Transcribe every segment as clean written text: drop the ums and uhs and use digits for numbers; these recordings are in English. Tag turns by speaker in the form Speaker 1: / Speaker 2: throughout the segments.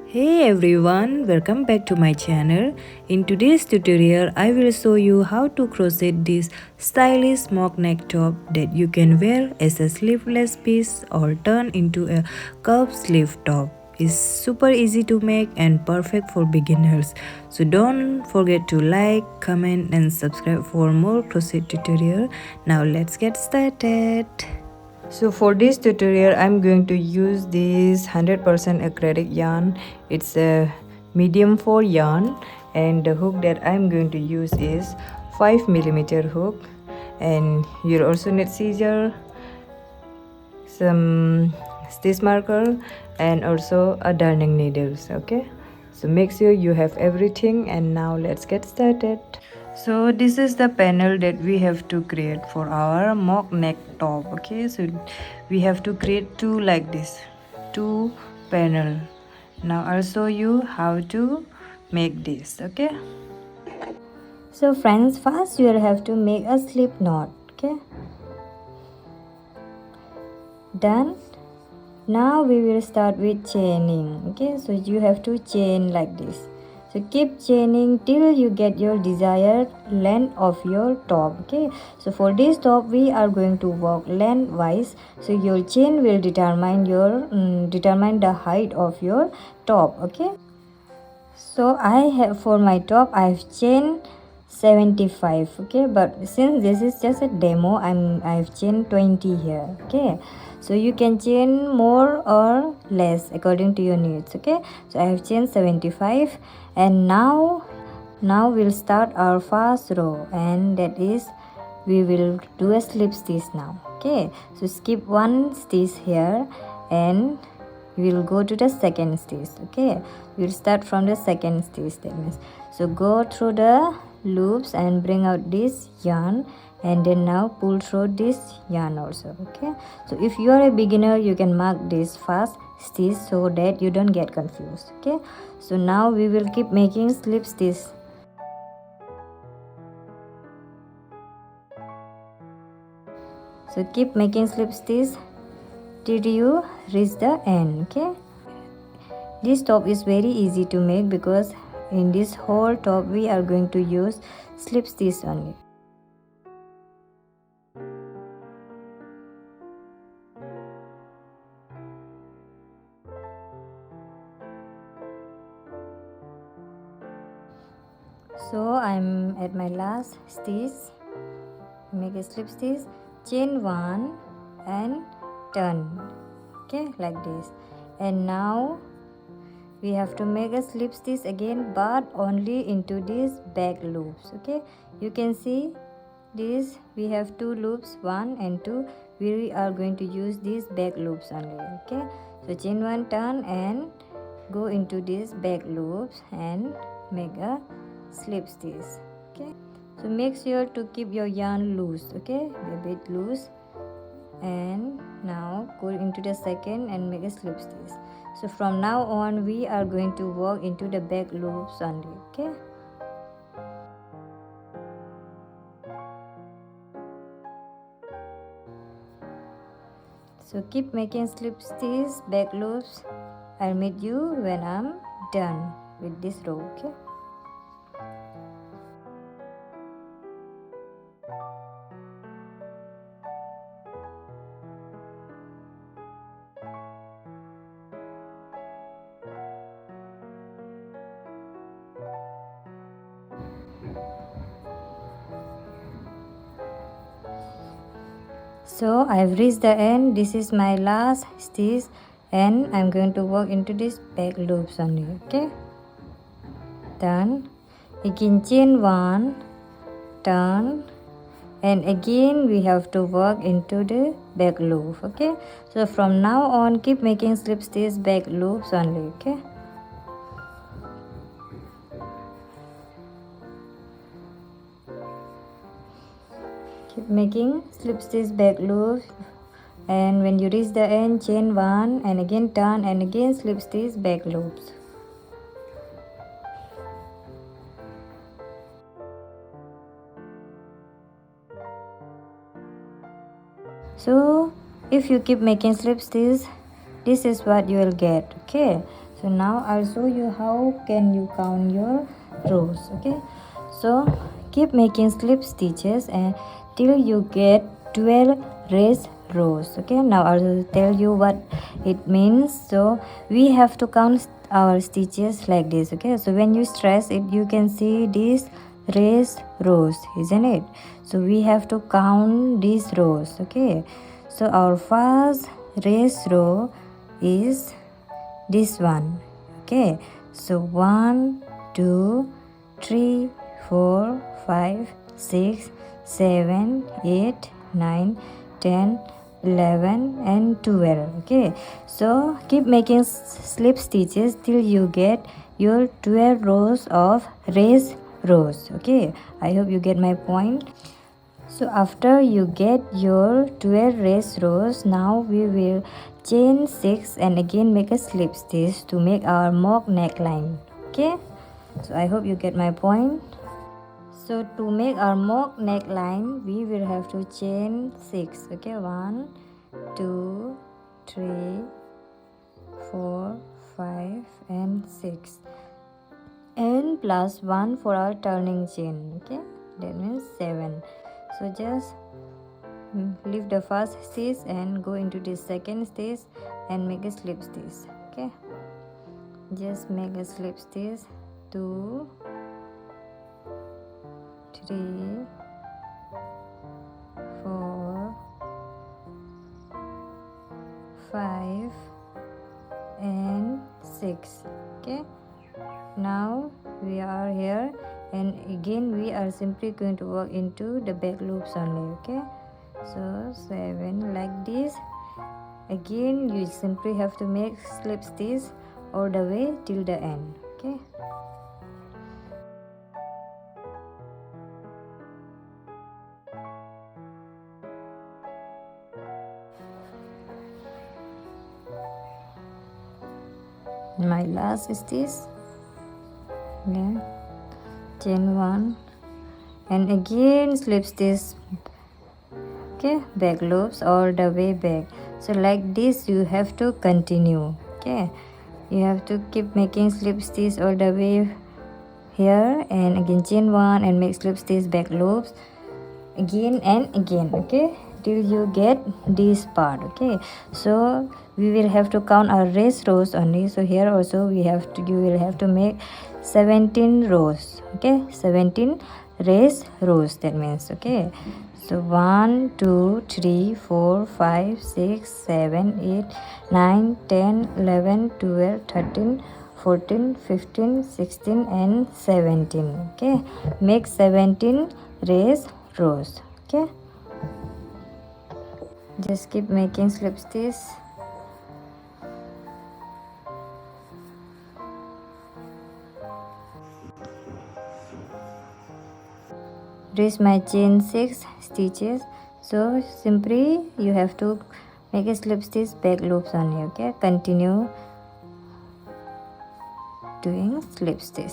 Speaker 1: Hey everyone, welcome back to my channel. In today's tutorial, I will show you how to crochet this stylish mock neck top that you can wear as a sleeveless piece or turn into a curved sleeve top. It's super easy to make and perfect for beginners. So don't forget to like, comment and subscribe for more crochet tutorial. Now let's get started. So for this tutorial I'm going to use this 100% acrylic yarn. It's a medium 4 yarn and the hook that I'm going to use is 5mm hook, and you'll also need scissors, some stitch marker and also a darning needles. Okay, so make sure you have everything, and now let's get started. So this is the panel that we have to create for our mock neck top. Okay, so we have to create two like this, two panel. Now I'll show you how to make this. Okay,
Speaker 2: so friends, first you will have to make a slip knot. Okay, done. Now we will start with chaining. Okay, so you have to chain like this. So keep chaining till you get your desired length of your top. Okay, so for this top we are going to work lengthwise, so your chain will determine your determine the height of your top. Okay, so I have, for my top I have chained 75. Okay, but since this is just a demo, I've chained 20 here. Okay, so you can chain more or less according to your needs. Okay, so I have chained 75, and now we'll start our first row, and that is we will do a slip stitch now. Okay, so skip one stitch here and we'll go to the second stitch. Okay, we'll start from the second stitch, that means, so go through the loops and bring out this yarn, and then now pull through this yarn also. Okay, so if you are a beginner you can mark this first stitch so that you don't get confused. Okay, so now we will keep making slip stitch. So keep making slip stitch till you reach the end. Okay, this top is very easy to make because in this whole top we are going to use slip stitch only. So I'm at my last stitch. Make a slip stitch, chain one and turn. Okay, like this. And now we have to make a slip stitch again, but only into these back loops. Okay, you can see this, we have two loops, 1 and 2. We are going to use these back loops only. Okay, so chain one, turn and go into these back loops and make a slip stitch. Okay, so make sure to keep your yarn loose. Okay, a bit loose, and now go into the second and make a slip stitch. So from now on we are going to work into the back loops only. Okay, so keep making slip stitch, back loops. I'll meet you when I'm done with this row. Okay, so I've reached the end. This is my last stitch and I'm going to work into this back loops only. Okay, done. Again chain one, turn, and again we have to work into the back loop. Okay, so from now on keep making slip stitch, back loops only. Okay, keep making slip stitch, back loops, and when you reach the end chain one and again turn and again slip stitch, back loops. So if you keep making slip stitch, this is what you will get. Okay, So now I'll show you how can you count your rows. Okay, so keep making slip stitches and till you get 12 raised rows. Okay, now I'll tell you what it means. So we have to count our stitches like this. Okay, so when you stress it, you can see these raised rows, isn't it? So we have to count these rows. Okay, so our first raised row is this one. Okay, so 1 2 3 4 5 6 7 8 9 10 11 and 12. Okay, so keep making slip stitches till you get your 12 rows of raised rows. Okay, I hope you get my point. So after you get your 12 raised rows, now we will chain 6 and again make a slip stitch to make our mock neckline. Okay, so I hope you get my point. So to make our mock neckline, we will have to chain 6. Okay, 1 2 3 4 5 and 6 and plus 1 for our turning chain. Okay, that means 7. So just leave the first stitch and go into the second stitch and make a slip stitch. Okay, just make a slip stitch 2 3 4 5 and 6. Okay, now we are here and again we are simply going to work into the back loops only. Okay, so 7 like this. Again you simply have to make slip stitch all the way till the end. Okay, my last stitch, yeah, chain 1 and again slip stitch. Okay, back loops all the way back. So like this you have to continue. Okay, you have to keep making slip stitch all the way here and again chain 1 and make slip stitch back loops again and again. Okay, till you get this part. Okay, so we will have to count our raised rows only. So here also we have to, you will have to make 17 rows. Okay, 17 raised rows, that means. Okay, so 1 2 3 4 5 6 7 8 9 10 11 12 13 14 15 16 and 17. Okay, make 17 raised rows. Okay, just keep making slip stitch. Reach my chain 6 stitches, so simply you have to make a slip stitch back loops only. Okay, continue doing slip stitch.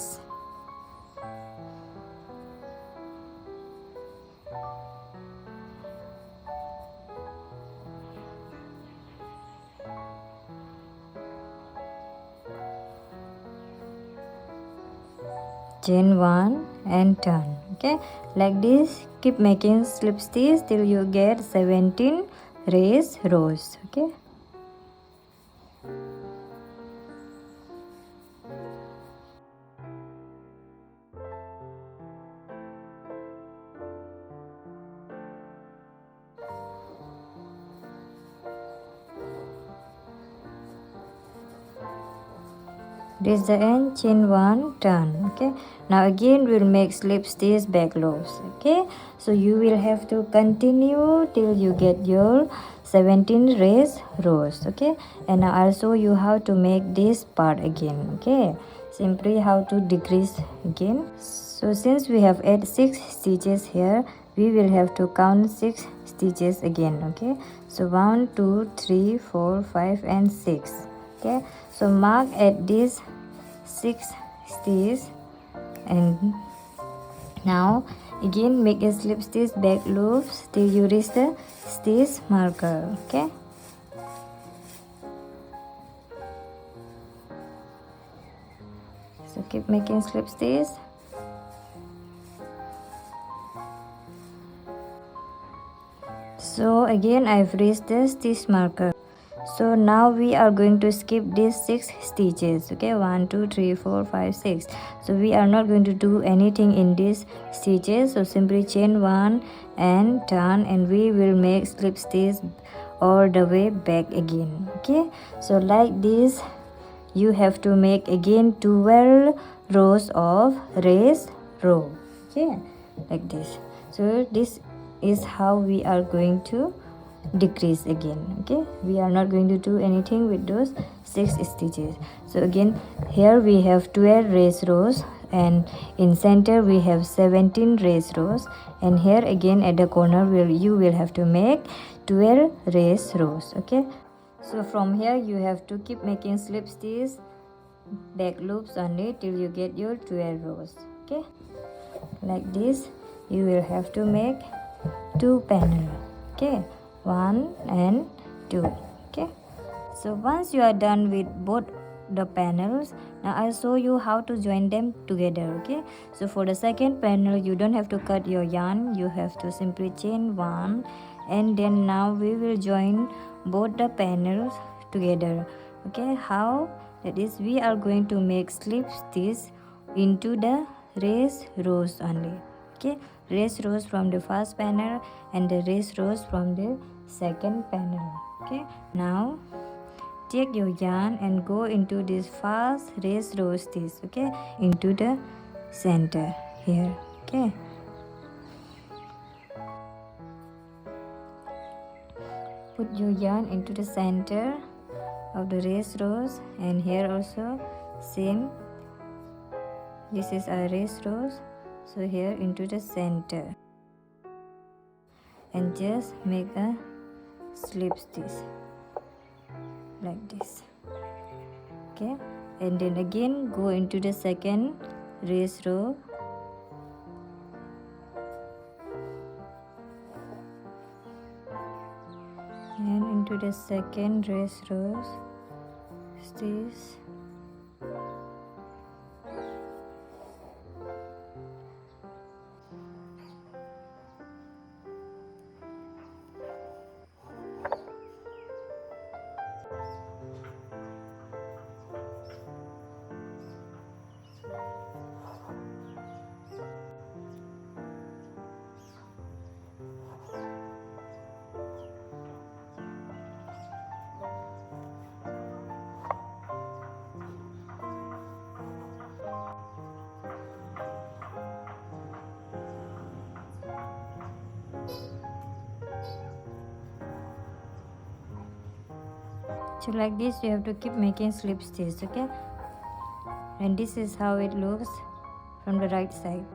Speaker 2: Chain 1 and turn. Okay, like this keep making slip stitch till you get 17 raised rows. Okay, this is the end, chain 1, turn. Okay, now again we'll make slip stitch back loops. Okay, so you will have to continue till you get your 17 raised rows. Okay, and now I'll show you how to make this part again. Okay, simply how to decrease again. So since we have added 6 stitches here, we will have to count 6 stitches again. Okay, so 1 2 3 4 5 and 6. Okay, so mark at this 6 stitches and now again make a slip stitch back loops till you reach the stitch marker. Okay, So keep making slip stitch. So again I've reached the stitch marker. So now we are going to skip these 6 stitches. Okay, 1 2 3 4 5 6. So we are not going to do anything in these stitches. So simply chain 1 and turn, and we will make slip stitch all the way back again. Okay, so like this you have to make again 12 rows of raised row. Okay, like this. So this is how we are going to decrease again. Okay, we are not going to do anything with those 6 stitches. So again here we have 12 raised rows, and in center we have 17 raised rows, and here again at the corner you will have to make 12 raised rows. Okay, so from here you have to keep making slip stitch back loops only till you get your 12 rows. Okay, like this you will have to make 2 panels. Okay, 1 and 2. Okay, so once you are done with both the panels, now I'll show you how to join them together. Okay, so for the second panel you don't have to cut your yarn, you have to simply chain 1, and then now we will join both the panels together. Okay, how? That is, we are going to make slip stitch into the raised rows only. Okay, raised rows from the first panel and the raised rows from the second panel. Okay, now take your yarn and go into this first raised row stitch. Okay, into the center here. Okay, put your yarn into the center of the raised rows, and here also same, this is our raised rows, so here into the center, and just make a slip stitch like this. Okay, and then again go into the second raised row, and into the second raised rows stitch, so like this you have to keep making slip stitch. Okay, and this is how it looks from the right side.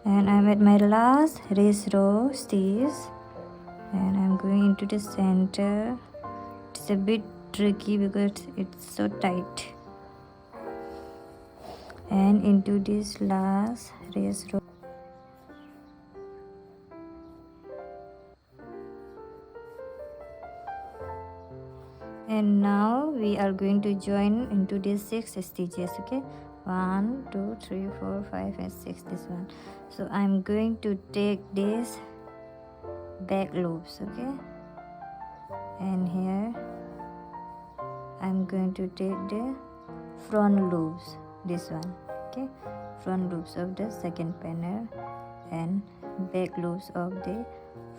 Speaker 2: And I'm at my last raised row stitch, and I'm going into the center. It's a bit tricky because it's so tight, and into this last raised row, and now we are going to join into these 6 stitches. Okay, 1 2 3 4 5 and 6, this one. So I'm going to take this back loops. Okay, and here I'm going to take the front loops, this one. Okay, front loops of the second panel and back loops of the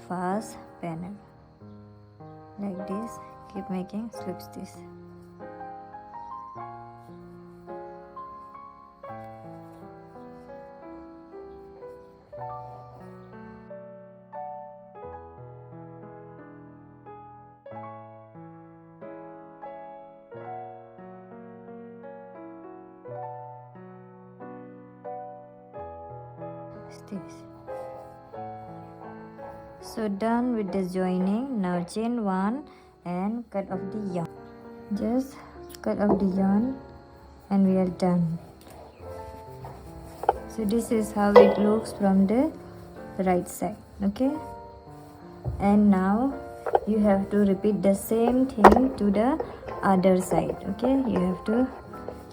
Speaker 2: first panel, like this. Keep making slip stitch. stitch. So done with the joining. Now chain 1 and cut off the yarn. Just cut off the yarn and we are done. So this is how it looks from the right side. Okay, and now you have to repeat the same thing to the other side. Okay, you have to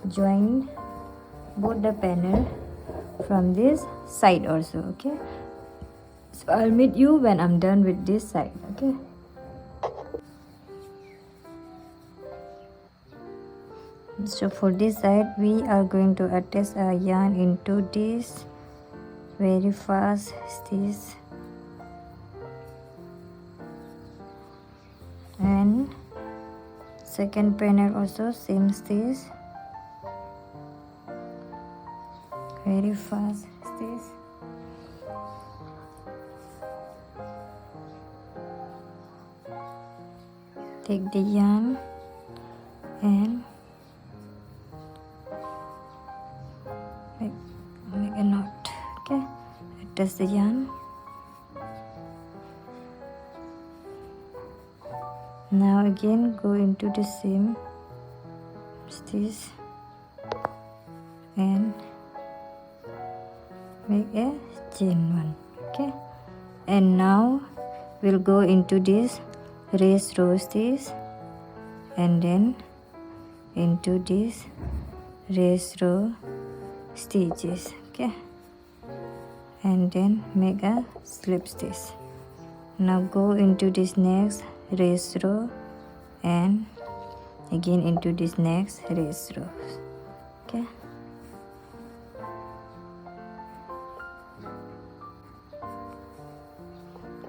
Speaker 2: join both the panel from this side also. Okay, so I'll meet you when I'm done with this side. Okay, so for this side we are going to attach a yarn into this very fast stitch, and second panel also same stitch, very fast stitch. Take the yarn and make a knot. Okay, attach the yarn. Now again go into the same stitch and make a chain 1. Okay, and now we'll go into this raised row stitch and then into this raised row stitches. Okay, and then make a slip stitch. Now go into this next raised row and again into this next raised row. Okay,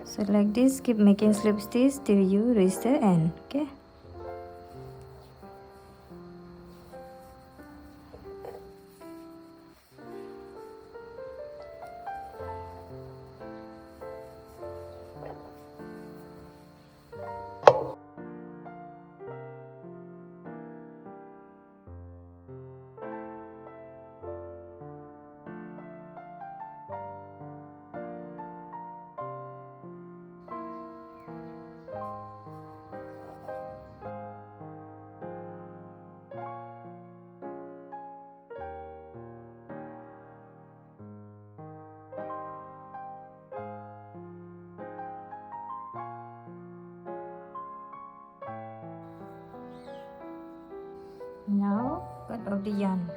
Speaker 2: so like this, keep making slip stitch till you reach the end. Okay, now cut off the yarn.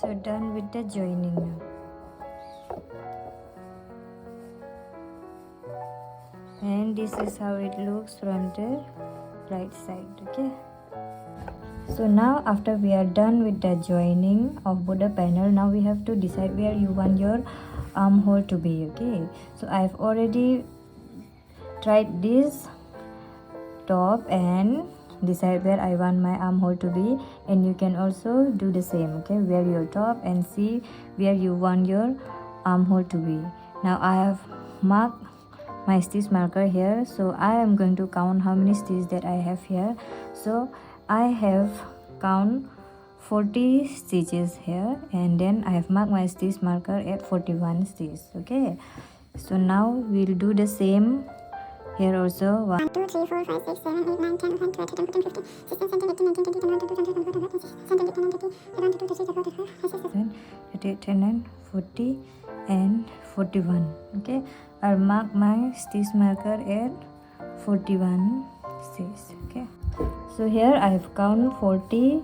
Speaker 2: So done with the joining now. And this is how it looks from the right side. Okay, so now after we are done with the joining of both the panel, now we have to decide where you want your armhole to be. Okay, so I've already tried this top and decide where I want my armhole to be, and you can also do the same. Okay, wear your top and see where you want your armhole to be. Now I have marked my stitch marker here, so I am going to count how many stitches that I have here. So I have count 40 stitches here, and then I have marked my stitch marker at 41 stitches. Okay, so now we'll do the same here also. 1, 2, 3, 4, 5, 6, 7, 8, 9, 10, 11, 12, 13, 14, 15, 16, 17, 18, 19, 20, 21, 22, 23, 24, 25, 40 and 41. Okay, I'll mark my stitch marker at 41 stitches. Okay, so here I have counted 40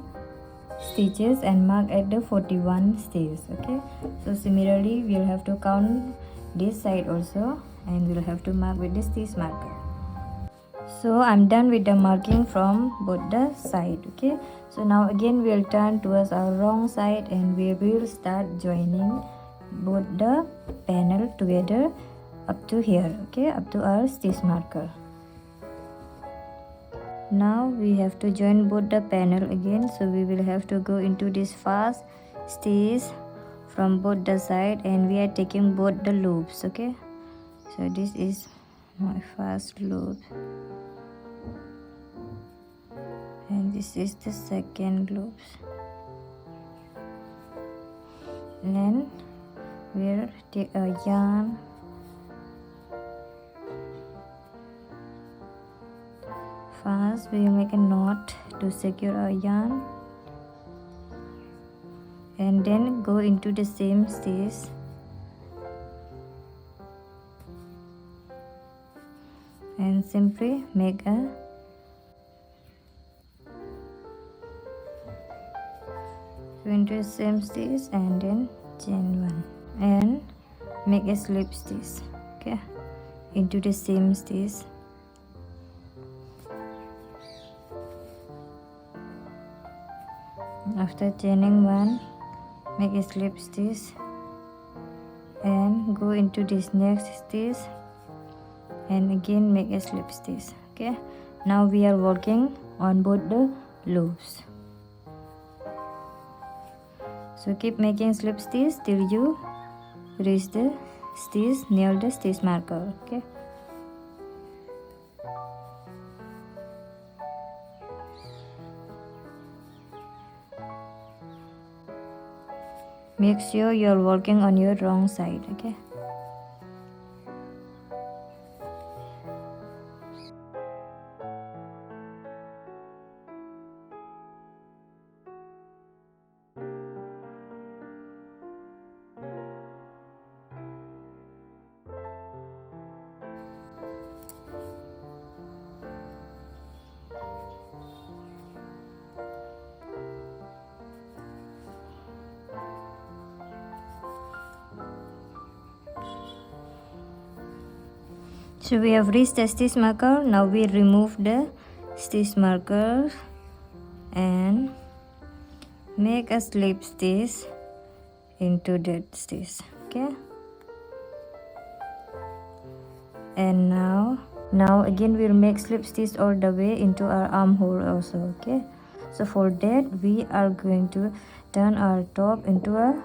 Speaker 2: stitches and mark at the 41 stitches. Okay, so similarly we'll have to count this side also, and we'll have to mark with the stitch marker. So I'm done with the marking from both the side. Okay, so now again we'll turn towards our wrong side and we will start joining both the panel together up to here. Okay, up to our stitch marker. Now we have to join both the panel again, so we will have to go into this fast stitch from both the side, and we are taking both the loops. Okay, so this is my first loop and this is the second loop. and we'll take a yarn. First we will make a knot to secure our yarn, and then go into the same stitch and simply make a into the same stitch and then chain one and make a slip stitch, okay, into the same stitch. After chaining one, make a slip stitch and go into this next stitch and again make a slip stitch. Okay, now we are working on both the loops, so keep making slip stitch till you reach the stitch near the stitch marker. Okay, make sure you are working on your wrong side. Okay, so we have reached the stitch marker. Now we remove the stitch marker and make a slip stitch into that stitch. Okay, and now again we'll make slip stitch all the way into our armhole also. Okay, so for that we are going to turn our top into a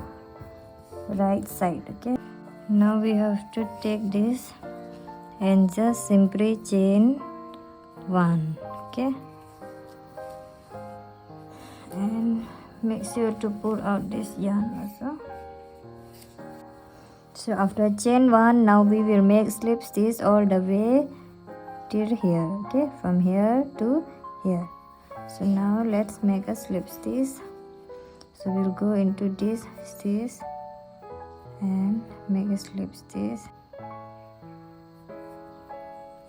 Speaker 2: right side. Okay, now we have to take this and just simply chain one. Okay, and make sure to pull out this yarn also. So after chain one, now we will make slip stitch all the way till here. Okay, from here to here. So now let's make a slip stitch. So we'll go into this stitch and make a slip stitch,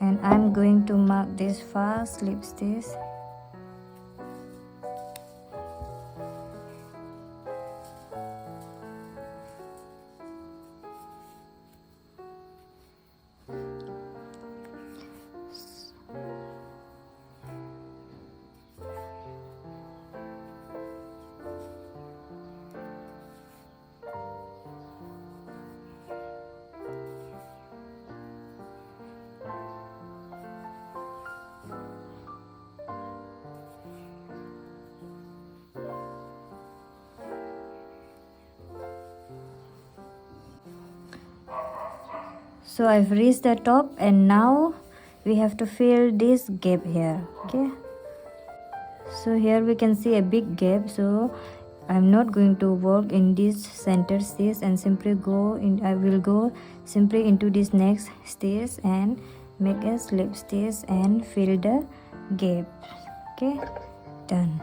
Speaker 2: and I'm going to mark this first slip stitch. So I've reached the top, and now we have to fill this gap here. Okay, so here we can see a big gap, so I'm not going to work in this center stitch and simply go in. I will go simply into this next stitch and make a slip stitch and fill the gap. Okay, done.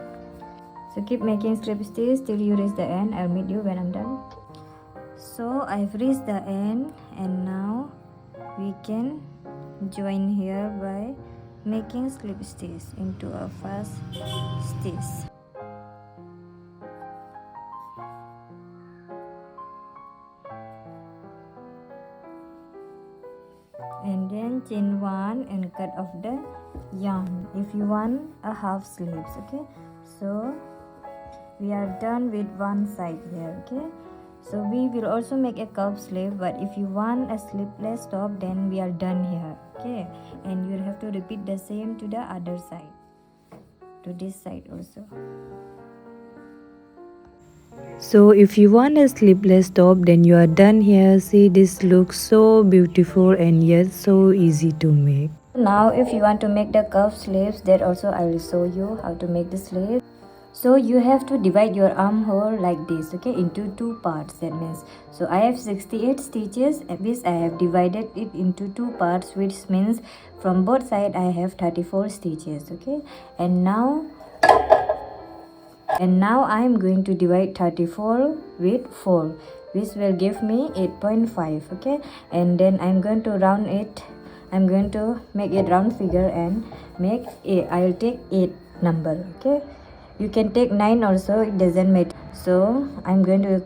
Speaker 2: So keep making slip stitch till you reach the end. I'll meet you when I'm done. So I've reached the end, and now we can join here by making slip stitch into our first stitch. And then chain one and cut off the yarn if you want a half sleeves. Okay, so we are done with one side here. Okay, so we will also make a curved sleeve, but if you want a sleeveless top, then we are done here. Okay, and you'll have to repeat the same to the other side, to this side also.
Speaker 1: So if you want a sleeveless top, then you are done here. See, this looks so beautiful and yet so easy to make.
Speaker 2: Now if you want to make the curved sleeves, that also I will show you how to make the sleeve. So you have to divide your armhole like this, okay, into two parts. That means, so I have 68 stitches, which I have divided it into two parts, which means from both sides I have 34 stitches, okay. And now I am going to divide 34 with 4, which will give me 8.5, okay. And then I'm going to round it. I'm going to make it round figure and make a, I'll take 8 number, okay. You can take 9 also, it doesn't matter. So I'm going to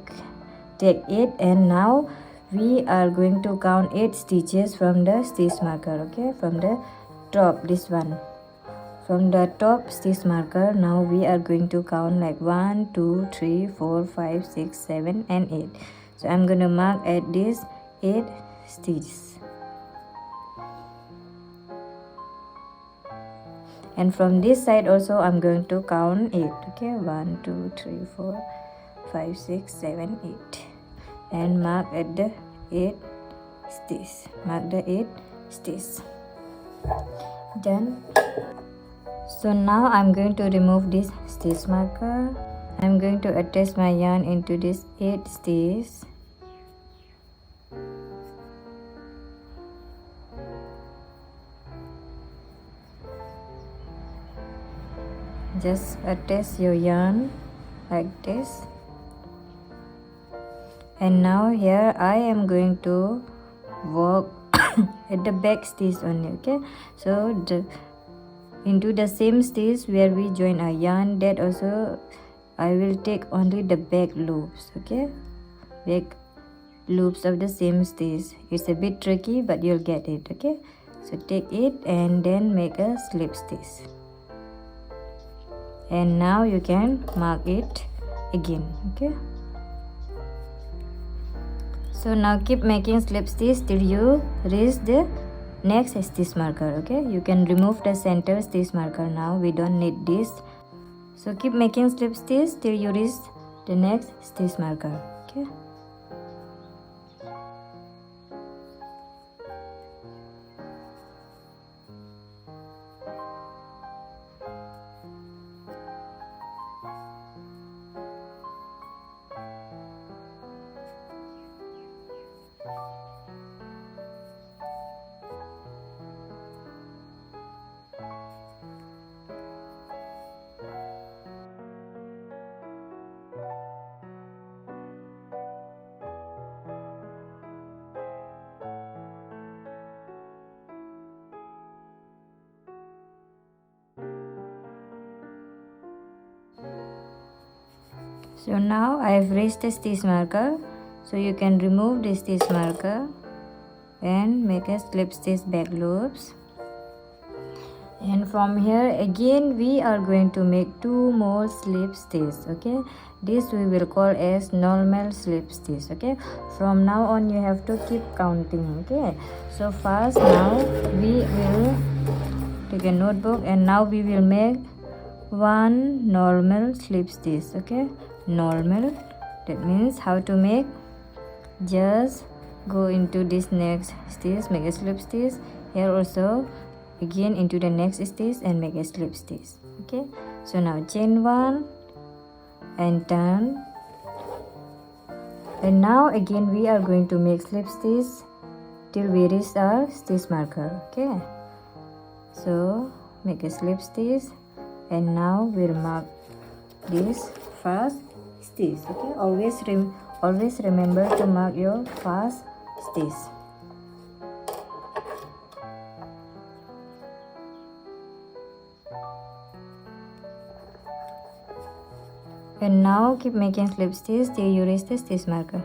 Speaker 2: take 8, and now we are going to count 8 stitches from the stitch marker, okay, from the top, this one, from the top stitch marker. Now we are going to count like 1 2 3 4 5 6 7 and 8. So I'm going to mark at this 8 stitches. And from this side also I'm going to count 8, okay, 1 2 3 4 5 6 7 8, and mark at the 8 stitch, mark the 8 stitch. Done. So now I'm going to remove this stitch marker. I'm going to attach my yarn into this 8 stitch. Just attach your yarn like this. And now here I am going to work at the back stitch only, okay. So into the same stitch where we join our yarn, that also I will take only the back loops, okay, back loops of the same stitch. It's a bit tricky, but you'll get it, okay. So take it and then make a slip stitch, and now you can mark it again, okay. So now keep making slip stitch till you reach the next stitch marker, okay. You can remove the center stitch marker now, we don't need this. So keep making slip stitch till you reach the next stitch marker, okay. So now I have reached the stitch marker, so you can remove the stitch marker and make a slip stitch back loops. And from here again we are going to make 2 more slip stitches, okay. This we will call as normal slip stitch, okay. From now on you have to keep counting, okay. So first, now we will take a notebook, and now we will make 1 normal slip stitch, okay. Normal, that means how to make, just go into this next stitch, make a slip stitch, here also again into the next stitch and make a slip stitch, okay. So now chain 1 and turn, and now again we are going to make slip stitch till we reach our stitch marker, okay. So make a slip stitch, and now we'll mark this first stitch, okay. Always remember to mark your first stitch. And now keep making slip stitch till you reach the stitch marker.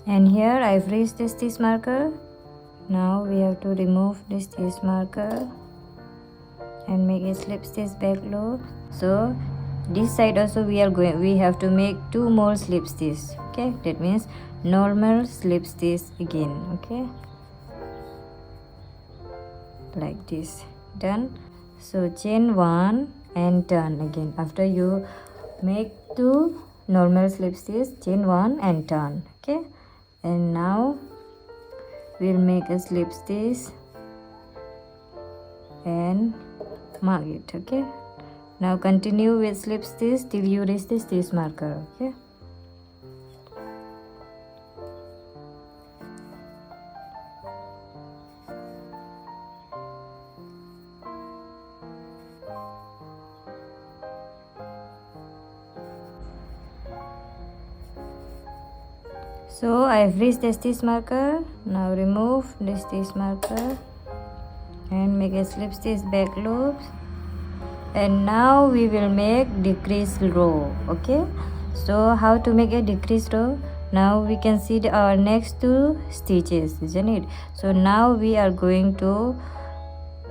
Speaker 2: And here I've reached the stitch marker. Now we have to remove the stitch marker and make a slip stitch back loop. So this side also we have to make 2 more slip stitches, okay. That means normal slip stitch again, okay. like this. Done. So chain 1 and turn again. After you make 2 normal slip stitch, chain 1 and turn. Okay, and now we'll make a slip stitch and mark it. Okay, now continue with slip stitch till you reach the stitch marker. Okay, so I've reached the stitch marker. Now remove the stitch marker and make a slip stitch back loops, and now we will make decrease row. Okay, so how to make a decrease row? Now we can see our next 2 stitches, isn't it? So now we are going to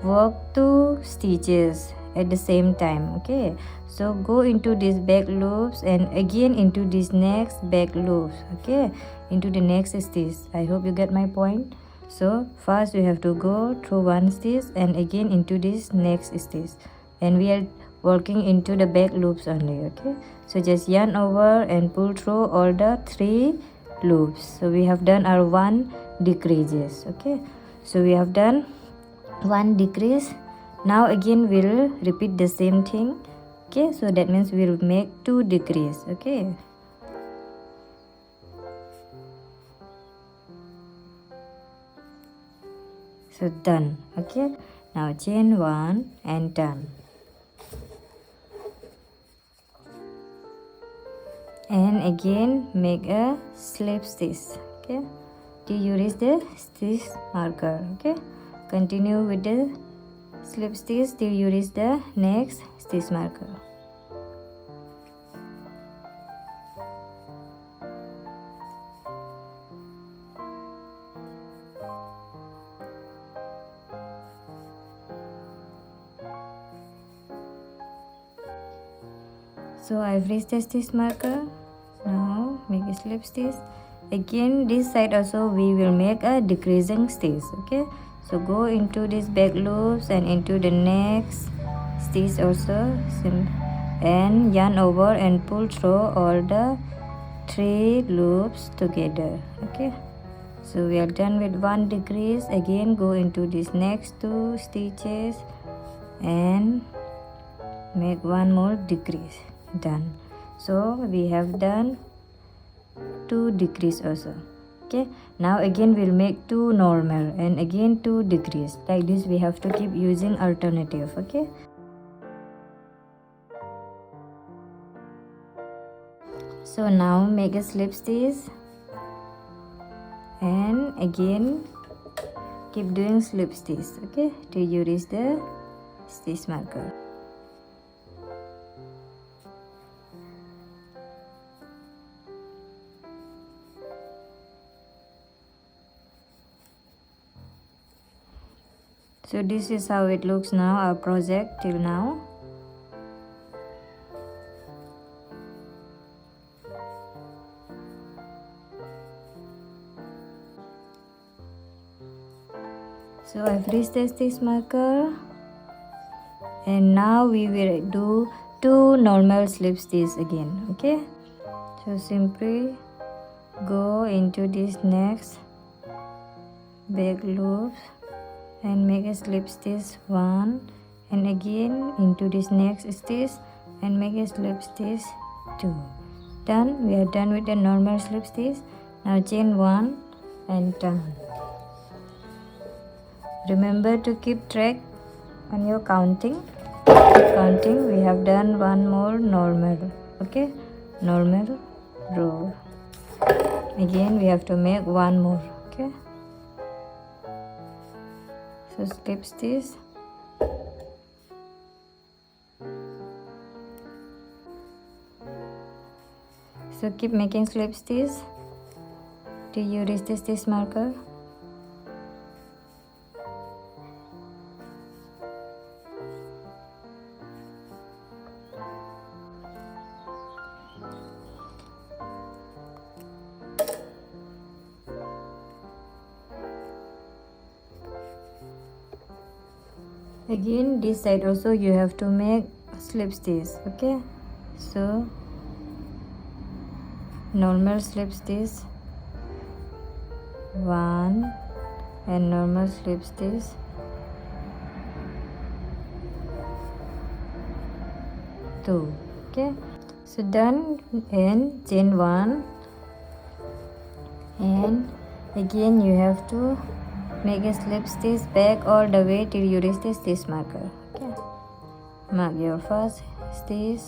Speaker 2: work 2 stitches at the same time. Okay, so go into these back loops and again into this next back loops. Okay, into the next stitch. I hope you get my point. So first we have to go through 1 stitch and again into this next stitch, and we are working into the back loops only. Okay, so just yarn over and pull through all the 3 loops. So we have done our 1 decreases. Okay, so we have done 1 decrease. Now again we'll repeat the same thing. Okay, so that means we'll make 2 decrease. Okay, so done. Okay, now chain 1 and turn, and again make a slip stitch. Okay, till you reach the stitch marker. Okay, continue with the slip stitch till you reach the next stitch marker. So I've reached the stitch marker. Now make a slip stitch. Again this side also we will make a decreasing stitch. Okay, so go into these back loops and into the next stitch also, and yarn over and pull through all the 3 loops together. Okay, so we are done with 1 decrease. Again go into these next 2 stitches and make 1 more decrease. Done. So we have done 2 decrease also. Okay, now again we'll make 2 normal and again 2 decrease. Like this we have to keep using alternative. Okay, so now make a slip stitch and again keep doing slip stitch. Okay, till you reach the stitch marker. So this is how it looks now, our project till now. So I've reached the stitch marker, and now we will do 2 normal slip stitches again. Okay, so simply go into this next back loops and make a slip stitch 1, and again into this next stitch and make a slip stitch 2. Done. We are done with the normal slip stitch. Now chain 1 and turn. Remember to keep track on your counting. We have done 1 more normal. Okay, normal row. Again we have to make 1 more. Okay, so slip stitch, so keep making slip stitch till you reach the stitch marker. Again this side also you have to make slip stitch. Okay, so normal slip stitch 1 and normal slip stitch 2. Okay, so done, and chain 1, and again you have to make a slip stitch back all the way till you reach the stitch marker. Okay, mark your first stitch,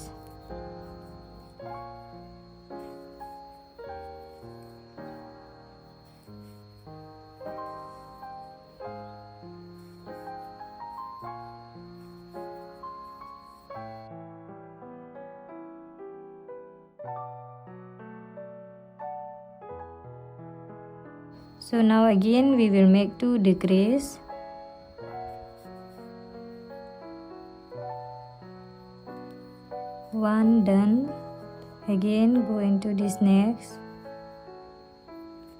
Speaker 2: so now again we will make 2 decrease. One done. Again go into this next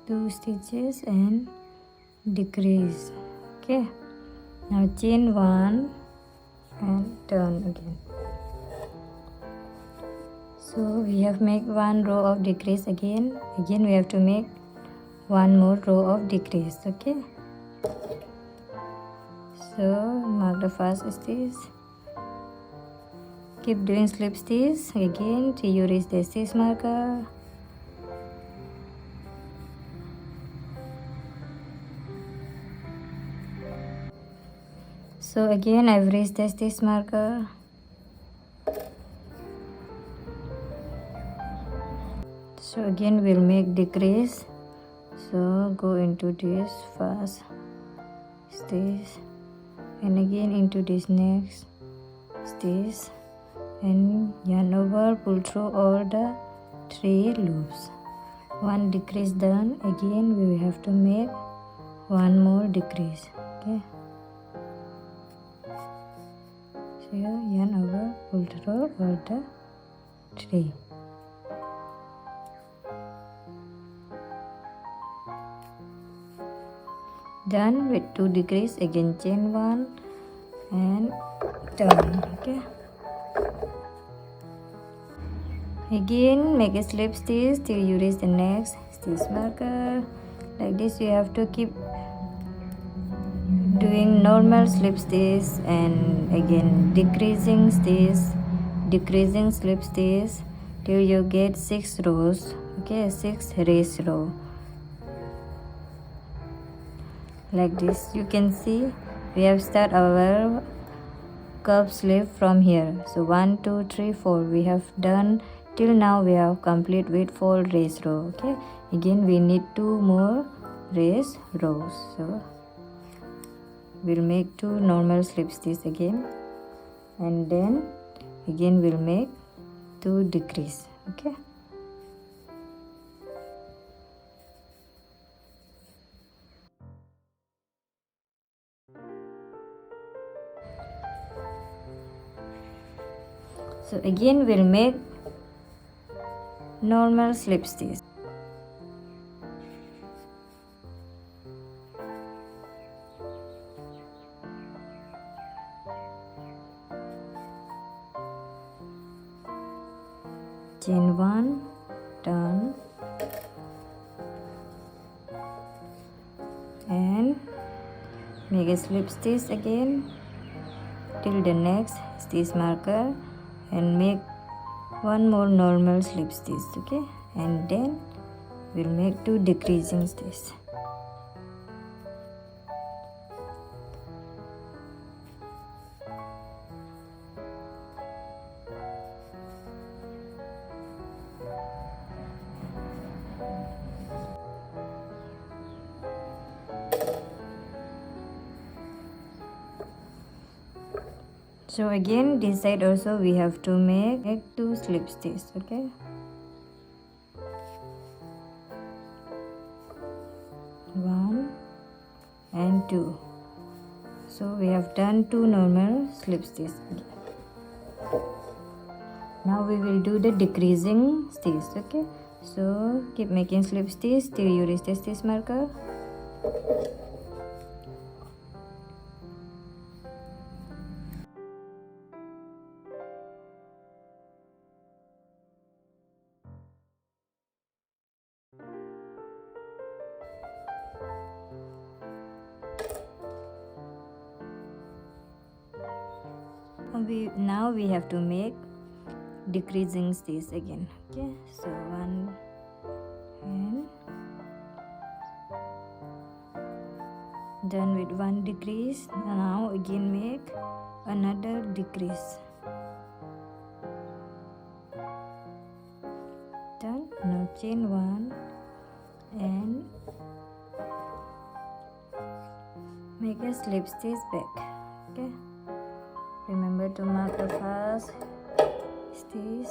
Speaker 2: 2 stitches and decrease. Okay, now chain 1 and turn again. So we have make 1 row of decrease again we have to make 1 more row of decrease. Okay, so mark the first stitch, keep doing slip stitch again till you reach the stitch marker. So again I've reached the stitch marker. So again we'll make decrease, so go into this first stitch and again into this next stitch and yarn over, pull through all the 3 loops. 1 decrease done. Again we will have to make 1 more decrease. Okay, so yarn over, pull through all the 3. Done with 2 decrease. Again chain 1 and turn. Okay, again make a slip stitch till you reach the next stitch marker. Like this you have to keep doing normal slip stitch and again decreasing slip stitch till you get 6 rows. Okay, 6 race row. Like this you can see we have start our curved sleeve from here. So 1 2 3 4 we have done till now. We have complete with 4 race row. Okay, again we need 2 more race rows, so we'll make 2 normal slip stitch again and then again we'll make 2 decrease. Okay, so again we'll make normal slip stitch. Chain 1, turn and make a slip stitch again till the next stitch marker and make 1 more normal slip stitch. Okay, and then we'll make 2 decreasing stitch. So again this side also we have to make 2 slip stitch. Okay, 1 and 2. So we have done 2 normal slip stitch. Now we will do the decreasing stitch. Okay, so keep making slip stitch till you reach the stitch marker. now we have to make decreasing stitch again. Okay, so one and done with one decrease. Now again make another decrease. Done. Now chain one and make a slip stitch back. Okay, remember to mark the first stitch.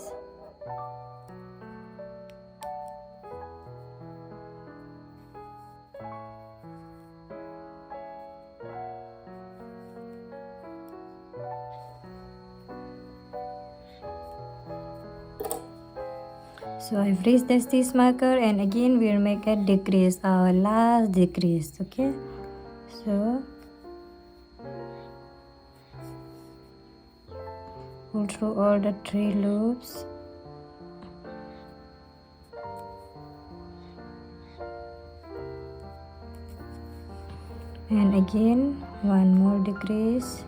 Speaker 2: So I've reached the stitch marker and again we'll make a decrease, our last decrease. Okay, so pull through all the 3 loops. And again one more decrease.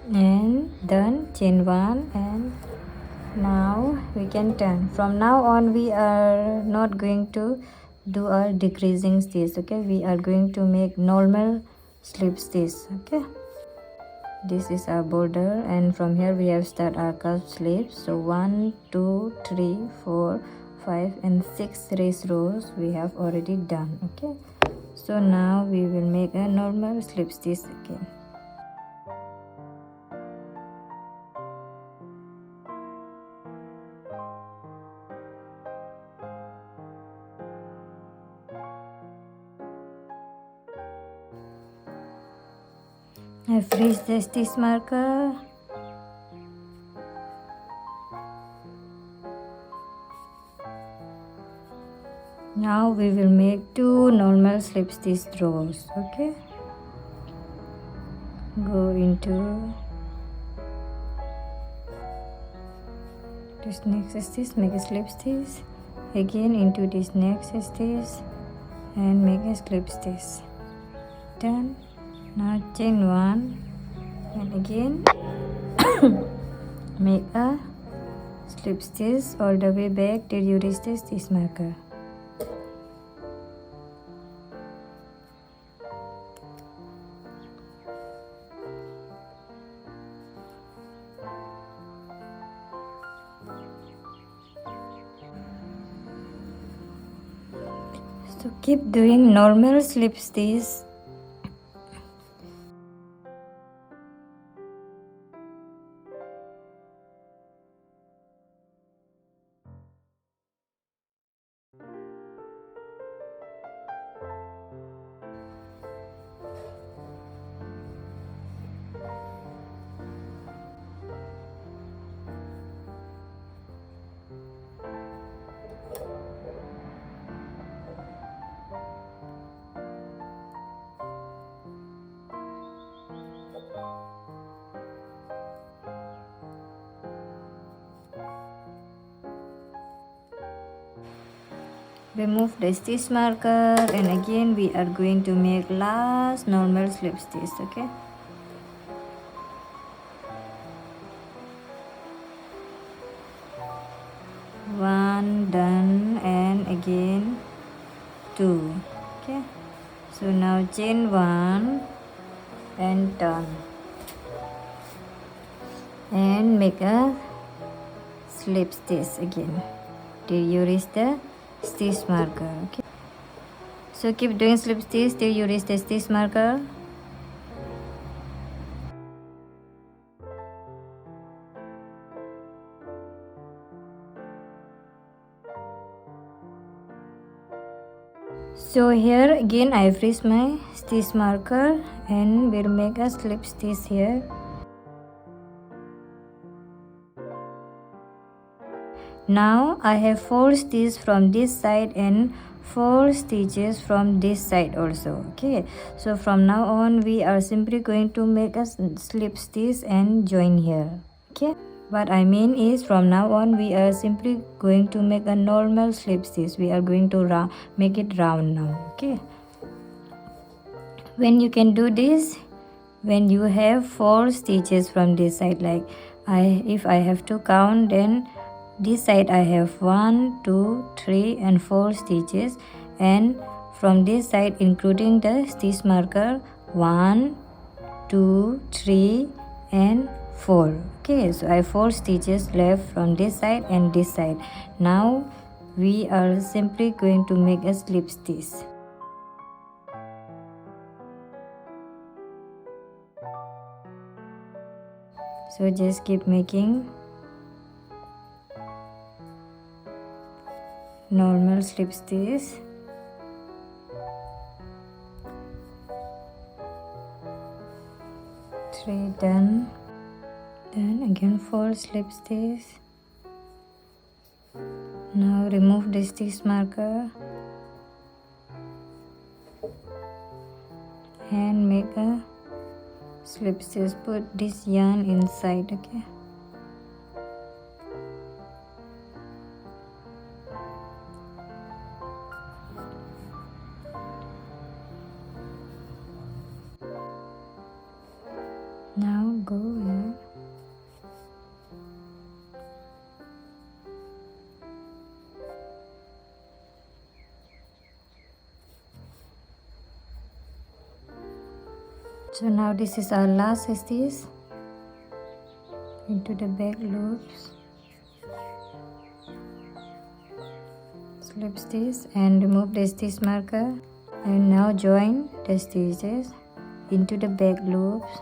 Speaker 2: And done, chain one, and now we can turn. From now on we are not going to do our decreasing stitch. Okay, we are going to make normal slip stitch. Okay, this is our border and from here we have start our curved sleeves. So 1 2 3 4 5 and 6 race rows we have already done. Okay, so now we will make a normal slip stitch again. I've reached the stitch marker. Now we will make 2 normal slip stitch rows. Okay, go into this next stitch, make a slip stitch, again into this next stitch and make a slip stitch. Done. Now chain one and again make a slip stitch all the way back till you reach the stitch marker. So keep doing normal slip stitch. Remove the stitch marker and again we are going to make last normal slip stitch. Okay, one done and again 2. Okay, so now chain one and turn and make a slip stitch again till you reach the stitch marker. Okay, so keep doing slip stitch till you reach the stitch marker. So here again I've reached my stitch marker and we'll make a slip stitch here. Now I have 4 stitches from this side and 4 stitches from this side also. Okay, so from now on we are simply going to make a slip stitch and join here. Okay, what I mean is from now on we are simply going to make a normal slip stitch. We are going to make it round now. Okay, When you can do this, when you have 4 stitches from this side, like if I have to count, then this side I have 1 2 3 and 4 stitches, and from this side including the stitch marker 1 2 3 and 4. Okay, so I have 4 stitches left from this side and this side. Now we are simply going to make a slip stitch. So just keep making normal slip stitch. Three done. Then again 4 slip stitch. Now remove the stitch marker and make a slip stitch. Put this yarn inside. Okay, now go here. So now this is our last stitch into the back loops, slip stitch and remove the stitch marker, and now join the stitches into the back loops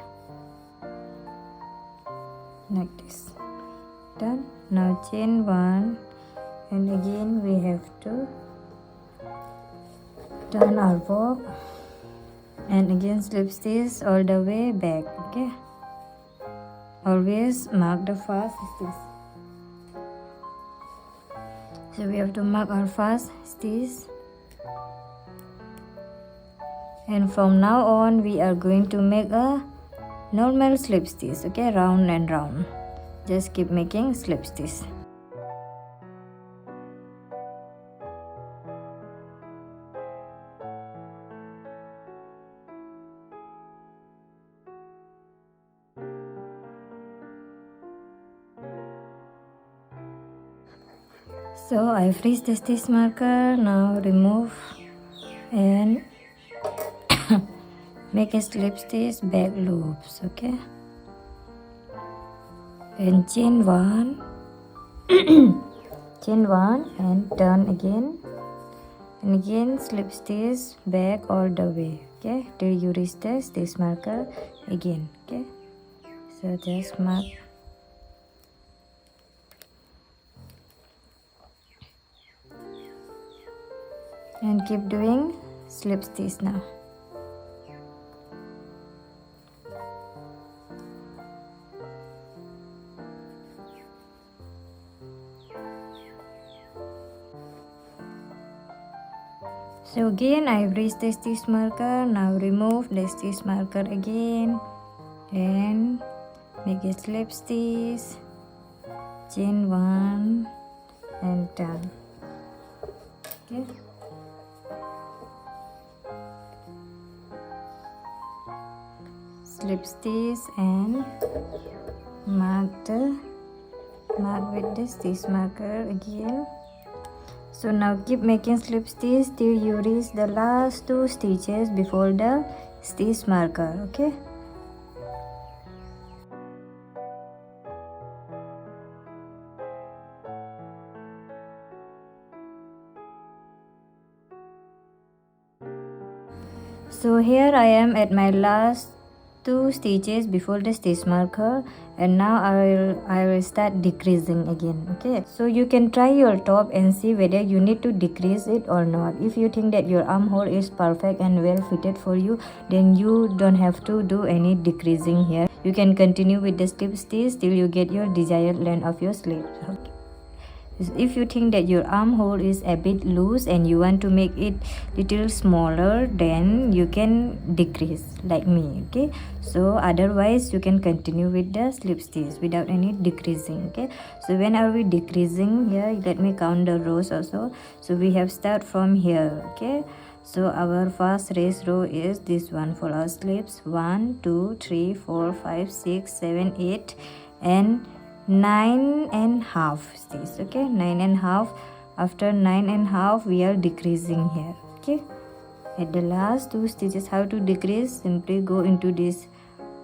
Speaker 2: like this. Done. Now chain 1, and again we have to turn our work and again slip stitch all the way back. Okay, always mark the first stitch. So we have to mark our first stitch, and from now on we are going to make a normal slip stitch. Okay, round and round, just keep making slip stitch. So I've reached the stitch marker. Now remove and make a slip stitch back loops. Okay, and chain 1 chain 1 and turn again, and again slip stitch back all the way. Okay, till you reach the stitch marker again. Okay, so just mark and keep doing slip stitch now. So again I've reached the stitch marker. Now remove the stitch marker again and make a slip stitch, chain 1 and turn. Okay, slip stitch and mark with the stitch marker again. So now keep making slip stitch till you reach the last 2 stitches before the stitch marker. Okay, so here I am at my last 2 stitches before the stitch marker, and now I will start decreasing again. Okay, so you can try your top and see whether you need to decrease it or not. If you think that your armhole is perfect and well fitted for you, then you don't have to do any decreasing here. You can continue with the slip stitch till you get your desired length of your sleeve. Okay. If you think that your armhole is a bit loose and you want to make it little smaller, then you can decrease like me. Okay, so otherwise you can continue with the slip stitch without any decreasing. Okay, so when are we decreasing here? Let me count the rows also. So we have start from here. Okay, So our first raised row is this one for our sleeves. 1 2 3 4 5 6 7 8 and 9.5 stitches. Okay, 9.5. After 9.5 we are decreasing here. Okay, at the last 2 stitches, how to decrease? Simply go into this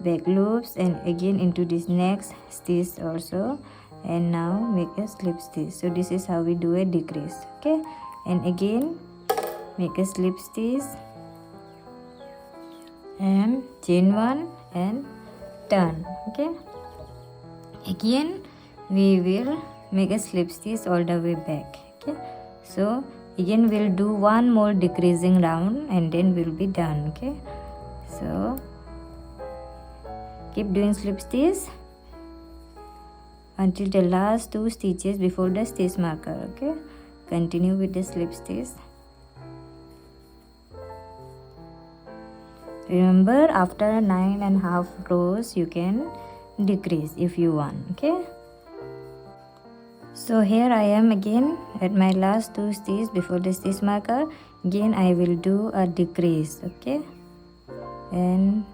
Speaker 2: back loops and again into this next stitch also, and now make a slip stitch. So this is how we do a decrease. Okay, and again make a slip stitch and chain 1 and turn. Okay, again we will make a slip stitch all the way back. Okay, so again we'll do one more decreasing round and then we'll be done. Okay, so keep doing slip stitch until the last 2 stitches before the stitch marker. Okay, continue with the slip stitch. Remember, after 9.5 rows you can decrease if you want. Okay, so here I am again at my last 2 stitches before the stitch marker. Again I will do a decrease. Okay, and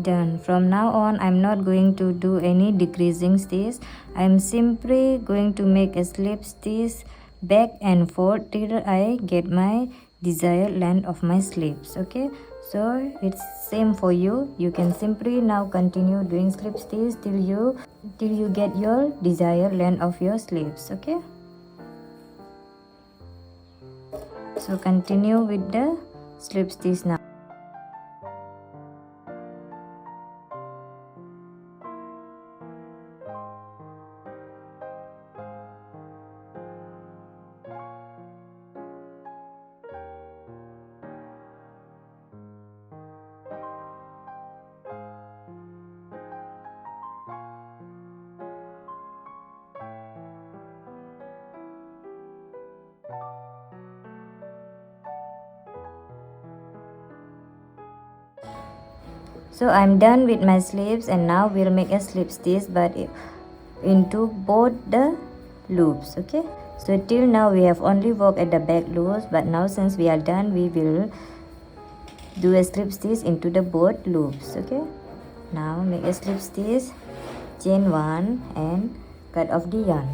Speaker 2: done. From now on I'm not going to do any decreasing stitch. I'm simply going to make a slip stitch back and forth till I get my desired length of my sleeves. Okay, so it's same for you. You can simply now continue doing slip stitch till you get your desired length of your sleeves. Okay, so continue with the slip stitch now. So I'm done with my sleeves, and now we'll make a slip stitch but into both the loops. Okay, so till now we have only worked at the back loops, but now since we are done we will do a slip stitch into the both loops. Okay, now make a slip stitch, chain 1 and cut off the yarn.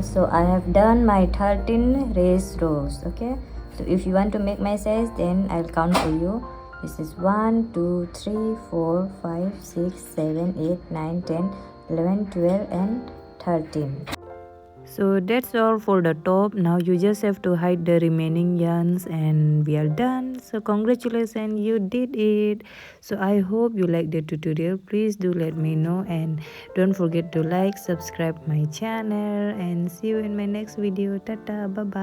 Speaker 2: So I have done my 13 raised rows. Okay, so if you want to make my size, then I'll count for you. This is 1 2 3 4 5 6 7 8 9 10 11 12 and 13.
Speaker 1: So that's all for the top. Now you just have to hide the remaining yarns and we are done. So congratulations, you did it. So I hope you like the tutorial. Please do let me know and don't forget to like, subscribe my channel, and see you in my next video. Tata, bye bye.